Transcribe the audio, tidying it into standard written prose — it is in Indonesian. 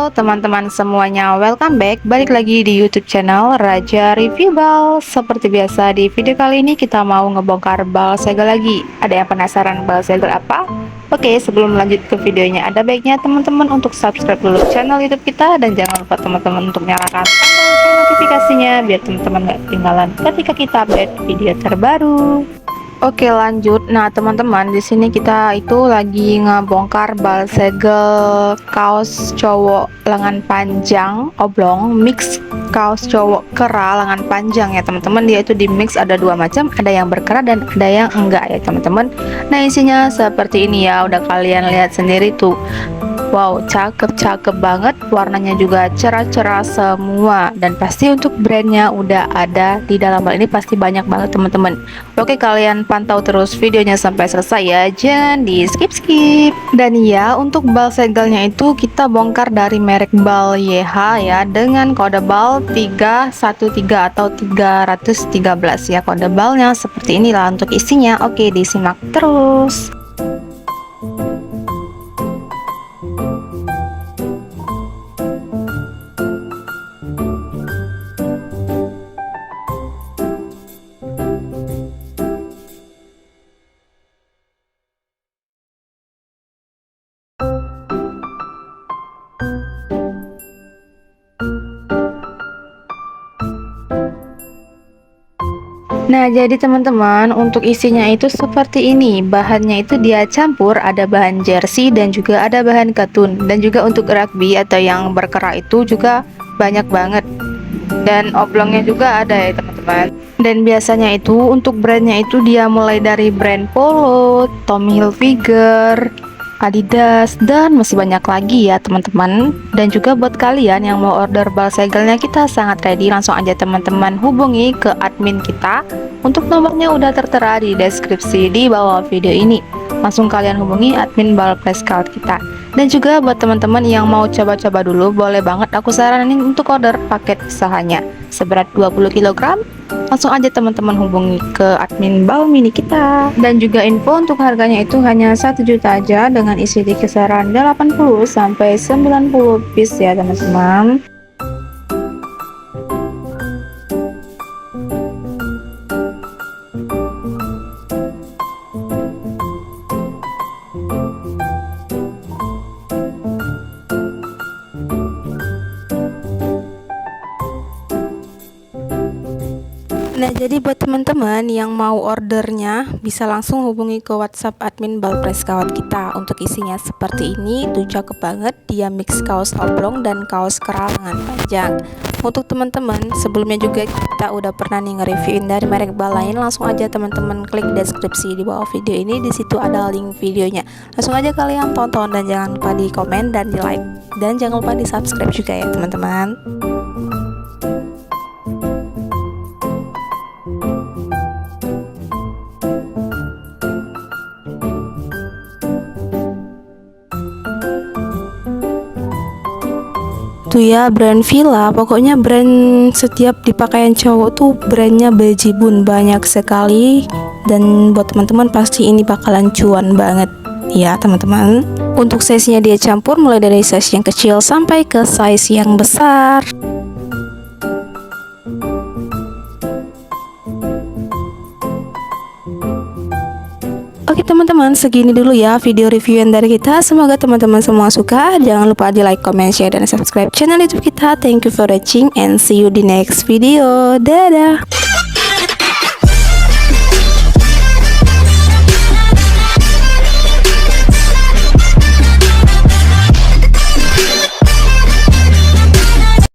Halo teman-teman semuanya, welcome back. Balik lagi di YouTube channel Raja Review Bal. Seperti biasa di video kali ini kita mau ngebongkar bal segel lagi. Ada yang penasaran bal segel apa? Oke, sebelum lanjut ke videonya, ada baiknya teman-teman untuk subscribe dulu channel YouTube kita dan jangan lupa teman-teman untuk nyalakan tombol lonceng notifikasinya biar teman-teman gak ketinggalan ketika kita update video terbaru. Oke, lanjut. Nah teman-teman, di sini kita itu lagi ngebongkar bal segel kaos cowok lengan panjang oblong mix kaos cowok kera lengan panjang ya teman-teman. Dia itu di mix ada dua macam, ada yang berkera dan ada yang enggak ya teman-teman. Nah isinya seperti ini ya, udah kalian lihat sendiri tuh. Wow, cakep banget, warnanya juga cerah-cerah semua dan pasti untuk brandnya udah ada di dalam bal ini, pasti banyak banget teman-teman. Oke, kalian pantau terus videonya sampai selesai ya, jangan di skip. Dan ya, untuk bal segelnya itu kita bongkar dari merek bal YH ya, dengan kode bal 313 atau 313 ya, kode balnya seperti inilah untuk isinya. Oke, disimak terus. Nah jadi teman-teman, untuk isinya itu seperti ini. Bahannya itu dia campur, ada bahan jersey dan juga ada bahan katun. Dan juga untuk rugby atau yang berkera itu juga banyak banget. Dan oblongnya juga ada ya teman-teman. Dan biasanya itu untuk brandnya itu dia mulai dari brand Polo, Tommy Hilfiger, Adidas, dan masih banyak lagi ya teman-teman. Dan juga buat kalian yang mau order bal segelnya, kita sangat ready. Langsung aja teman-teman hubungi ke admin kita. Untuk nomornya udah tertera di deskripsi di bawah video ini. Langsung kalian hubungi admin bal Scout kita. Dan juga buat teman-teman yang mau coba-coba dulu, boleh banget aku saranin untuk order paket usahanya seberat 20 kg. Langsung aja teman-teman hubungi ke admin bal mini kita. Dan juga info untuk harganya itu hanya 1 juta aja dengan isi di kisaran 80 sampai 90 piece ya teman-teman. Nah jadi buat teman-teman yang mau ordernya bisa langsung hubungi ke WhatsApp admin bal Scout kita. Untuk isinya seperti ini, tuh cakep banget, dia mix kaos oblong dan kaos kera lengan panjang. Untuk teman-teman sebelumnya juga kita udah pernah nih nge-reviewin dari merek bal lain. Langsung aja teman-teman klik deskripsi di bawah video ini, di situ ada link videonya. Langsung aja kalian tonton dan jangan lupa di komen dan di like, dan jangan lupa di subscribe juga ya teman-teman. Tuh ya, brand Villa, pokoknya brand setiap di pakaian cowok tuh brandnya bejibun banyak sekali. Dan buat teman-teman pasti ini bakalan cuan banget ya teman-teman. Untuk size nya dia campur mulai dari size yang kecil sampai ke size yang besar. Oke teman-teman, segini dulu ya video reviewan dari kita. Semoga teman-teman semua suka. Jangan lupa di like, comment, share, dan subscribe channel YouTube kita. Thank you for watching and see you di next video. Dadah.